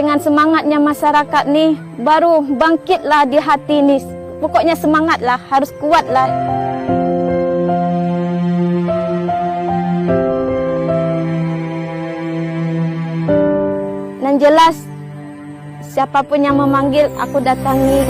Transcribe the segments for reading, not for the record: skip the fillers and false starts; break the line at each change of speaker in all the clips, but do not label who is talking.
dengan semangatnya masyarakat nih, baru bangkitlah di hati nih. Pokoknya semangatlah, harus kuatlah. Dan jelas, siapapun yang memanggil, aku datangi.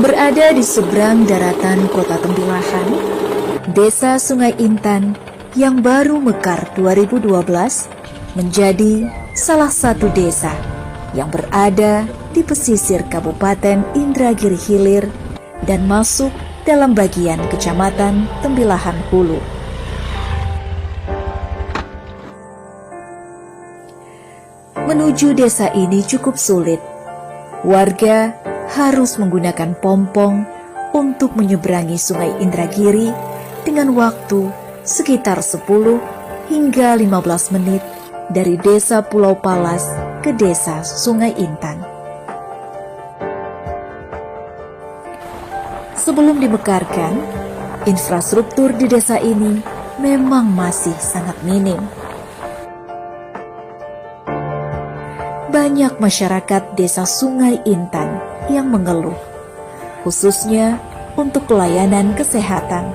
Berada di seberang daratan Kota Tembilahan, Desa Sungai Intan yang baru mekar 2012 menjadi salah satu desa yang berada di pesisir Kabupaten Indragiri Hilir dan masuk dalam bagian Kecamatan Tembilahan Hulu. Menuju desa ini cukup sulit. Warga harus menggunakan pompong untuk menyeberangi Sungai Indragiri dengan waktu sekitar 10 hingga 15 menit dari desa Pulau Palas ke desa Sungai Intan. Sebelum dimekarkan, infrastruktur di desa ini memang masih sangat minim. Banyak masyarakat desa Sungai Intan yang mengeluh, khususnya untuk pelayanan kesehatan,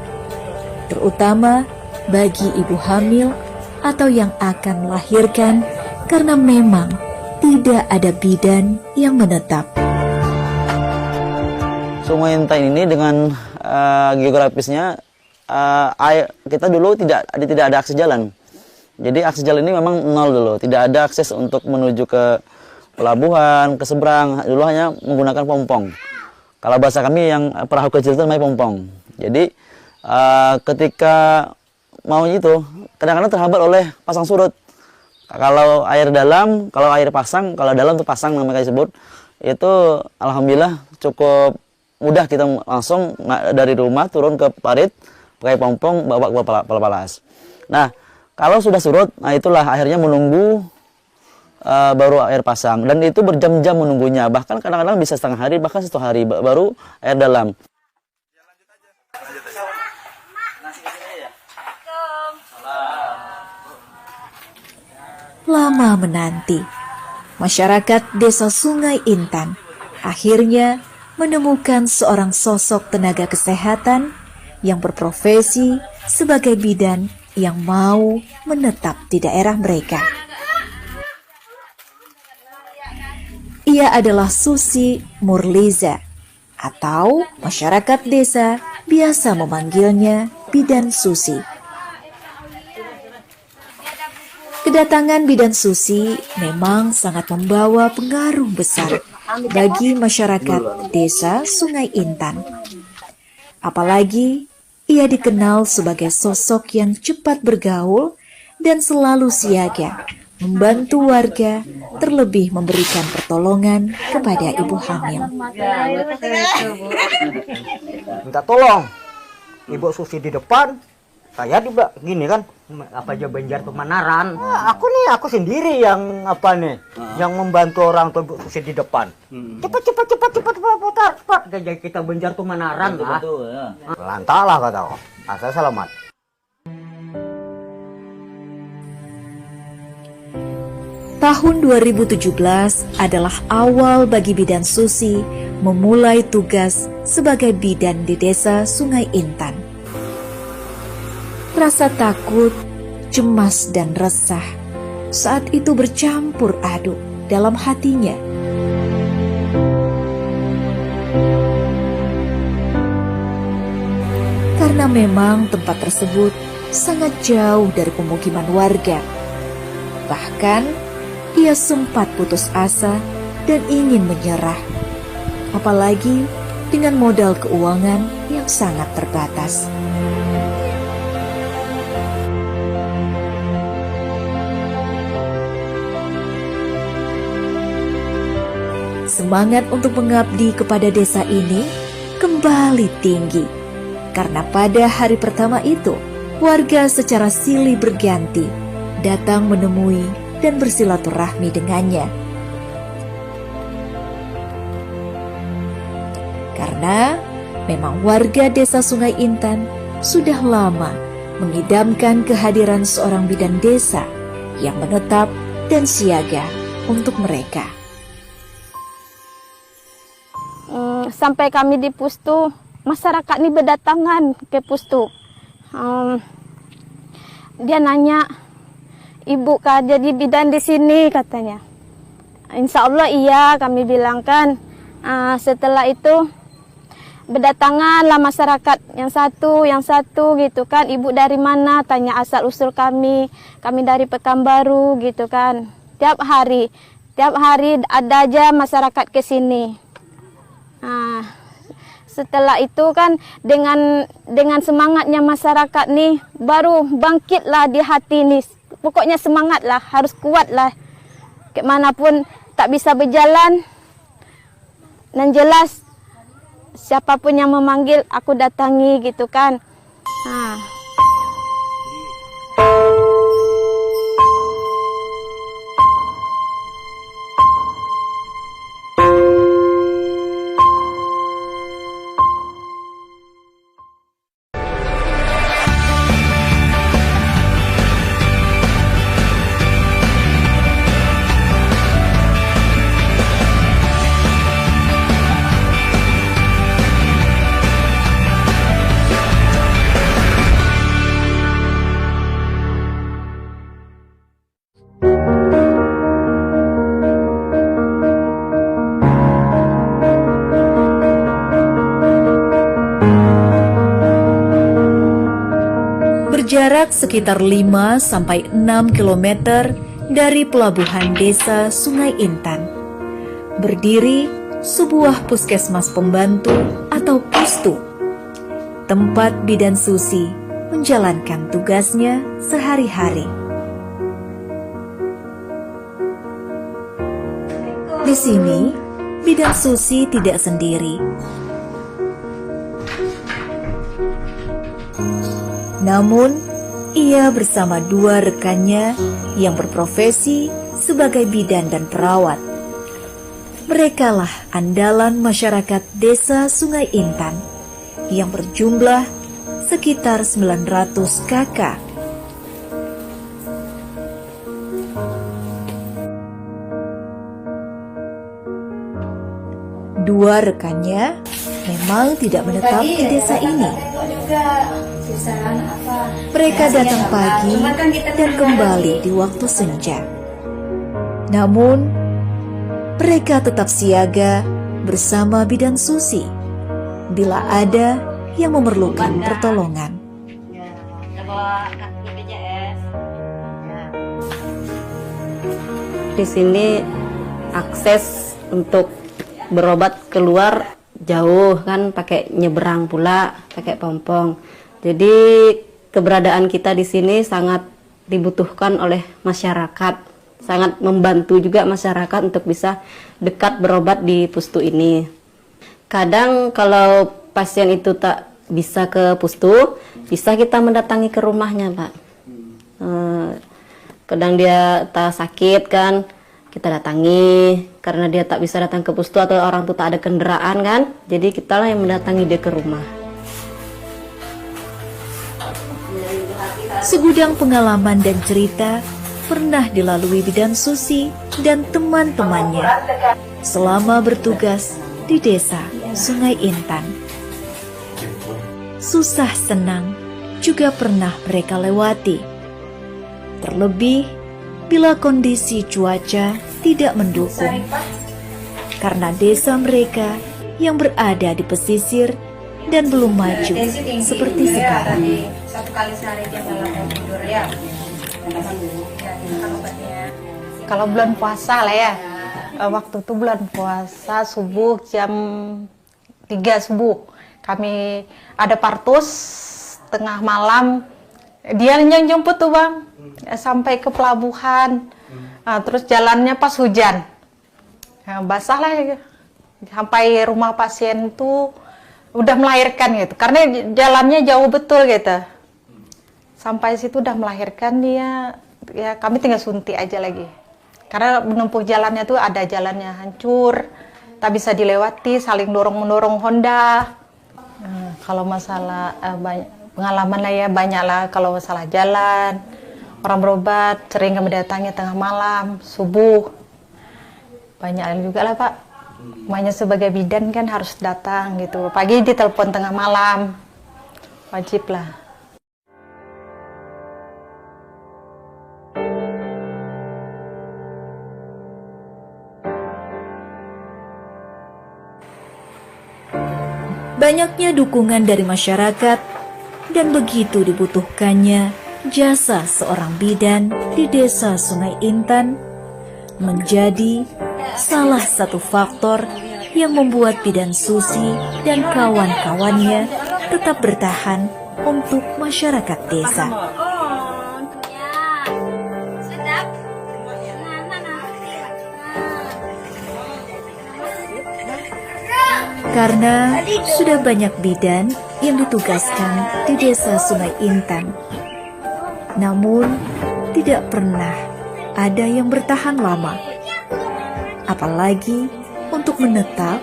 terutama bagi ibu hamil atau yang akan melahirkan karena memang tidak ada bidan yang menetap.
Sungai Intan ini dengan geografisnya, kita dulu tidak ada akses jalan. Jadi akses jalan ini memang nol dulu, tidak ada akses untuk menuju ke pelabuhan, ke seberang, dulu hanya menggunakan pompong. Kalau bahasa kami yang perahu kecil itu namanya pompong. Jadi ketika mau itu, kadang-kadang terhambat oleh pasang surut. Kalau air dalam, kalau air pasang, kalau dalam itu pasang namanya disebut, itu alhamdulillah cukup mudah, kita langsung dari rumah turun ke parit, pakai pompong, bawa ke Palas. Nah, kalau sudah surut, nah itulah akhirnya menunggu baru air pasang, dan itu berjam-jam menunggunya, bahkan kadang-kadang bisa setengah hari, bahkan 1 hari baru air dalam.
Lama menanti, masyarakat desa Sungai Intan akhirnya menemukan seorang sosok tenaga kesehatan yang berprofesi sebagai bidan yang mau menetap di daerah mereka. Ia adalah Susi Murliza, atau masyarakat desa biasa memanggilnya Bidan Susi. Kedatangan Bidan Susi memang sangat membawa pengaruh besar bagi masyarakat desa Sungai Intan. Apalagi ia dikenal sebagai sosok yang cepat bergaul dan selalu siaga membantu warga, terlebih memberikan pertolongan kepada ibu hamil.
Minta tolong, Ibu Susi di depan, saya di belakang, gini kan, apa aja Banjar Pemanaran. Nah, aku sendiri yang yang membantu orang tua Ibu Susi di depan. Cepat putar, cepat. Jadi kita Banjar Pemanaran lah. Lantalah kata aku, asal selamat.
Tahun 2017 adalah awal bagi Bidan Susi memulai tugas sebagai bidan di desa Sungai Intan. Rasa takut, cemas dan resah saat itu bercampur aduk dalam hatinya. Karena memang tempat tersebut sangat jauh dari pemukiman warga. Bahkan ia sempat putus asa dan ingin menyerah, apalagi dengan modal keuangan yang sangat terbatas. Semangat untuk mengabdi kepada desa ini kembali tinggi, karena pada hari pertama itu, warga secara silih berganti datang menemui dan bersilaturahmi dengannya. Karena memang warga desa Sungai Intan sudah lama mengidamkan kehadiran seorang bidan desa yang menetap dan siaga untuk mereka.
Sampai kami di Pustu, masyarakat ini berdatangan ke Pustu. Dia nanya, "Ibu kah jadi bidan di sini?" katanya. Insya Allah iya, kami bilang kan. Setelah itu berdatanganlah masyarakat yang satu gitu kan. "Ibu dari mana?" tanya asal usul kami. Kami dari Pekanbaru gitu kan. Tiap hari ada aja masyarakat ke sini. Setelah itu kan dengan semangatnya masyarakat nih baru bangkitlah di hati nih. Pokoknya semangatlah, harus kuatlah. Kemanapun tak bisa berjalan, dan jelas siapapun yang memanggil aku datangi gitu kan.
Berjarak sekitar 5-6 km dari pelabuhan desa Sungai Intan, berdiri sebuah puskesmas pembantu atau pustu, tempat bidan Susi menjalankan tugasnya sehari-hari. Di sini, bidan Susi tidak sendiri. Namun, ia bersama dua rekannya yang berprofesi sebagai bidan dan perawat. Merekalah andalan masyarakat desa Sungai Intan yang berjumlah sekitar 900 kakak. Dua rekannya memang tidak menetap di desa ini. Mereka datang pagi dan kembali di waktu senja. Namun, mereka tetap siaga bersama bidan Susi bila ada yang memerlukan pertolongan.
Di sini akses untuk berobat keluar jauh kan, pakai nyeberang pula, pakai pompong. Jadi keberadaan kita di sini sangat dibutuhkan oleh masyarakat, sangat membantu juga masyarakat untuk bisa dekat berobat di pustu ini. Kadang kalau pasien itu tak bisa ke pustu, bisa kita mendatangi ke rumahnya, Pak. Kadang dia tak sakit kan, kita datangi. Karena dia tak bisa datang ke pustu atau orang itu tak ada kendaraan kan, jadi kita lah yang mendatangi dia ke rumah.
Segudang pengalaman dan cerita pernah dilalui bidan Susi dan teman-temannya selama bertugas di desa Sungai Intan. Susah senang juga pernah mereka lewati. Terlebih bila kondisi cuaca tidak mendukung, karena desa mereka yang berada di pesisir dan belum maju seperti sekarang.
Satu kali sehari dia malam mau tidur ya.
Kalau bulan puasa lah ya, waktu itu bulan puasa subuh jam 3 subuh kami ada partus, tengah malam dia yang jemput tuh Bang sampai ke pelabuhan. Terus jalannya pas hujan, basah lah ya. Sampai rumah pasien tuh udah melahirkan gitu, karena jalannya jauh betul gitu. Sampai situ udah melahirkan dia, ya kami tinggal suntik aja lagi. Karena menempuh jalannya tuh ada jalannya hancur, tak bisa dilewati, saling dorong-mendorong Honda. Kalau masalah banyak pengalaman lah ya, banyak lah. Kalau masalah jalan, orang berobat sering kami datangi tengah malam, subuh. Banyak juga lah Pak. Makanya sebagai bidan kan harus datang gitu. Pagi ditelepon tengah malam, wajib lah.
Banyaknya dukungan dari masyarakat dan begitu dibutuhkannya jasa seorang bidan di Desa Sungai Intan menjadi salah satu faktor yang membuat Bidan Susi dan kawan-kawannya tetap bertahan untuk masyarakat desa. Karena sudah banyak bidan yang ditugaskan di Desa Sungai Intan, namun tidak pernah ada yang bertahan lama, apalagi untuk menetap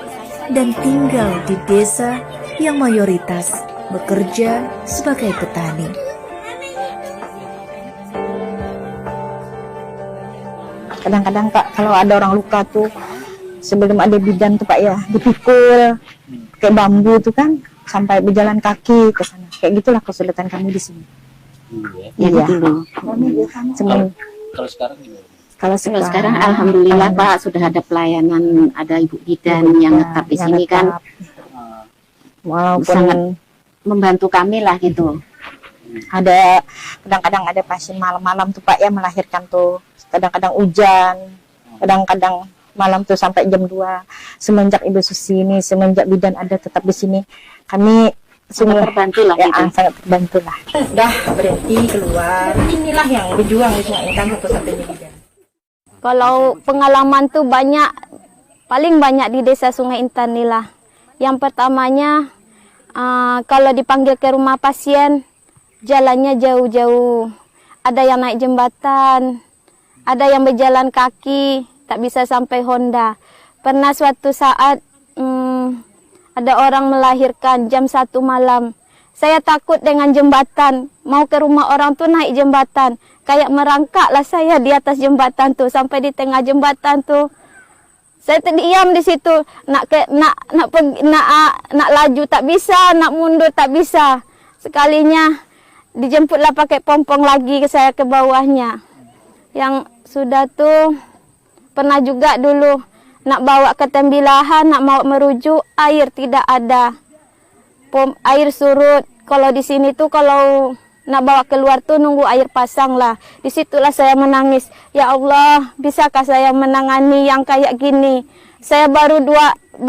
dan tinggal di desa yang mayoritas bekerja sebagai petani.
Kadang-kadang Pak, kalau ada orang luka tuh, sebelum ada bidan tuh Pak ya, dipikul kayak bambu tuh kan, sampai berjalan kaki ke sana. Kayak gitulah kesulitan kami di sini.
Iya. Dulu.
Kalau sekarang gimana?
Kalau sekarang alhamdulillah Pak, sudah ada pelayanan, ada ibu bidan yang tetap di sini kan. Sangat membantu kami lah gitu.
Ada kadang-kadang ada pasien malam-malam tuh Pak ya, melahirkan tuh kadang-kadang hujan, kadang-kadang malam tuh sampai jam 2. Semenjak Ibu Susi ini, semenjak bidan ada tetap di sini, kami
Sangat terbantu lah
ya,
gitu.
sangat terbantu lah. Udah berhenti keluar, inilah yang berjuang di Sungai Intan satu-satunya bidan.
Kalau pengalaman tuh banyak, paling banyak di Desa Sungai Intan inilah. Yang pertamanya, kalau dipanggil ke rumah pasien, jalannya jauh-jauh. Ada yang naik jembatan, ada yang berjalan kaki, tak bisa sampai Honda. Pernah suatu saat, ada orang melahirkan jam 1 malam. Saya takut dengan jembatan, mau ke rumah orang tuh naik jembatan. Kayak merangkaklah saya di atas jembatan tuh, sampai di tengah jembatan tuh. Saya terdiam di situ, nak laju tak bisa, nak mundur tak bisa. Sekalinya dijemputlah pakai pompong lagi ke saya ke bawahnya. Yang sudah tuh pernah juga dulu nak bawa ke tembilahan, nak mau merujuk, air tidak ada. Air surut. Kalau di sini tuh kalau nak bawa keluar tuh nunggu air pasang lah. Disitulah saya menangis. Ya Allah, bisakah saya menangani yang kayak gini? Saya baru 1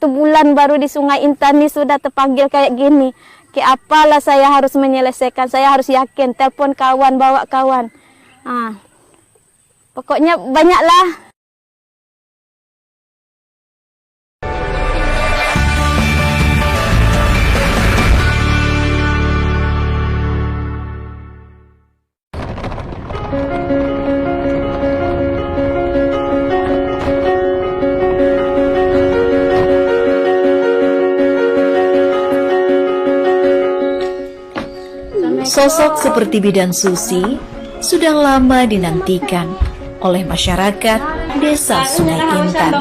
bulan baru di Sungai Intan ini sudah terpanggil kayak gini. Kayak apalah saya harus menyelesaikan. Saya harus yakin, telepon kawan, bawa kawan. Pokoknya banyaklah.
Sosok seperti Bidan Susi sudah lama dinantikan oleh masyarakat Desa Sungai Intan.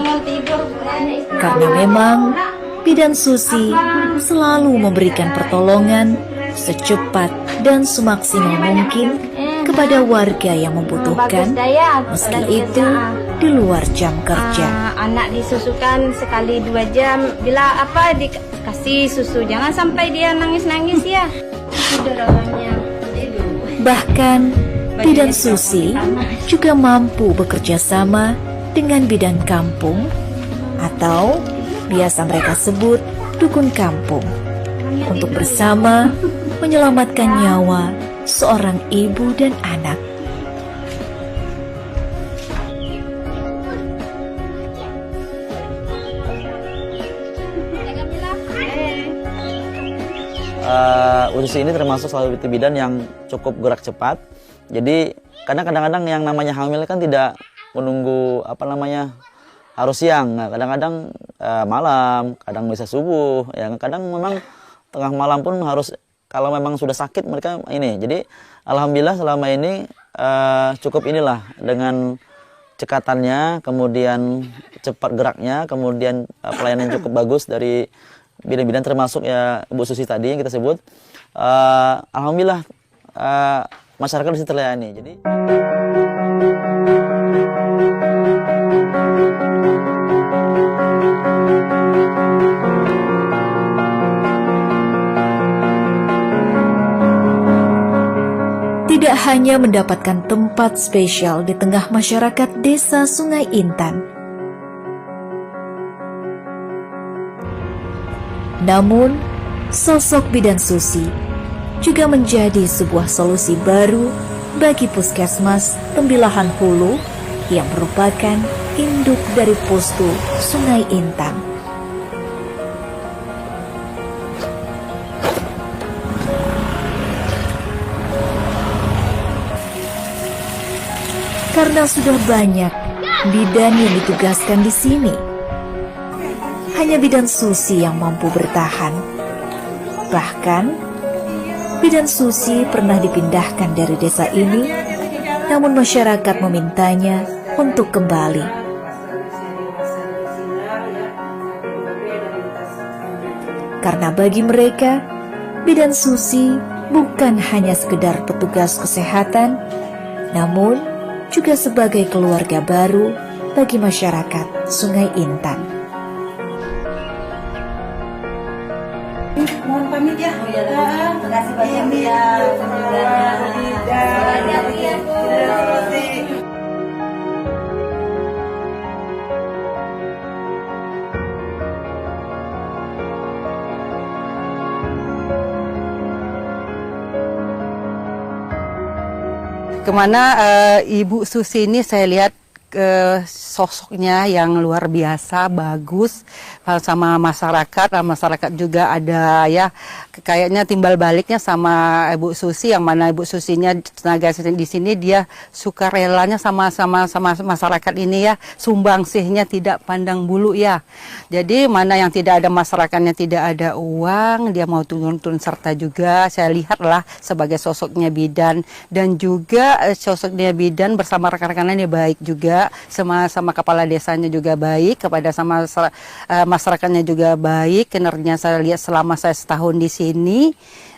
Karena memang Bidan Susi selalu memberikan pertolongan secepat dan semaksimal mungkin kepada warga yang membutuhkan, meski itu di luar jam kerja.
Anak disusukan sekali 2 jam, bila dikasih susu, jangan sampai dia nangis-nangis ya.
Bahkan Bidan Susi juga mampu bekerja sama dengan bidan kampung atau biasa mereka sebut dukun kampung untuk bersama menyelamatkan nyawa seorang ibu dan anak.
Susi ini termasuk salah satu bidan yang cukup gerak cepat. Jadi karena kadang-kadang yang namanya hamil kan tidak menunggu harus siang. Nah, kadang-kadang malam, kadang bisa subuh, ya kadang memang tengah malam pun harus, kalau memang sudah sakit mereka ini. Jadi alhamdulillah selama ini cukup inilah dengan cekatannya, kemudian cepat geraknya, kemudian pelayanan cukup bagus dari bidan-bidan termasuk ya Bu Susi tadi yang kita sebut. Alhamdulillah masyarakat bisa terlayani. Jadi
tidak hanya mendapatkan tempat spesial di tengah masyarakat Desa Sungai Intan, namun sosok Bidan Susi juga menjadi sebuah solusi baru bagi Puskesmas Tembilahan Hulu yang merupakan induk dari Postu Sungai Intan. Karena sudah banyak bidan yang ditugaskan di sini, hanya Bidan Susi yang mampu bertahan. Bahkan, Bidan Susi pernah dipindahkan dari desa ini, namun masyarakat memintanya untuk kembali. Karena bagi mereka, Bidan Susi bukan hanya sekedar petugas kesehatan, namun juga sebagai keluarga baru bagi masyarakat Sungai Intan.
Mohon pamit ya. Terima kasih banyak ya.
Kemana Ibu Susi ini saya lihat sosoknya yang luar biasa, bagus sama masyarakat juga ada ya kayaknya timbal baliknya sama Ibu Susi, yang mana Ibu Susinya tenaga di sini dia suka relanya sama masyarakat ini ya, sumbangsihnya tidak pandang bulu ya. Jadi mana yang tidak ada masyarakatnya, tidak ada uang, dia mau turun serta juga. Saya lihatlah sebagai sosoknya bidan, dan juga sosoknya bidan bersama rekan-rekannya baik juga, sama kepala desanya juga baik, kepada sama masyarakatnya juga baik. Kinerjanya saya lihat selama saya setahun di sini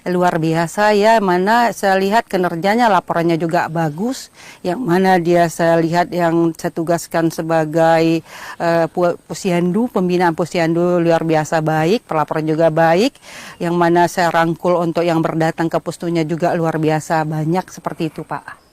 luar biasa ya, mana saya lihat kinerjanya, laporannya juga bagus, yang mana dia saya lihat yang saya tugaskan sebagai posyandu, pembinaan posyandu luar biasa baik, pelaporan juga baik, yang mana saya rangkul untuk yang berdatang ke postunya juga luar biasa banyak, seperti itu Pak.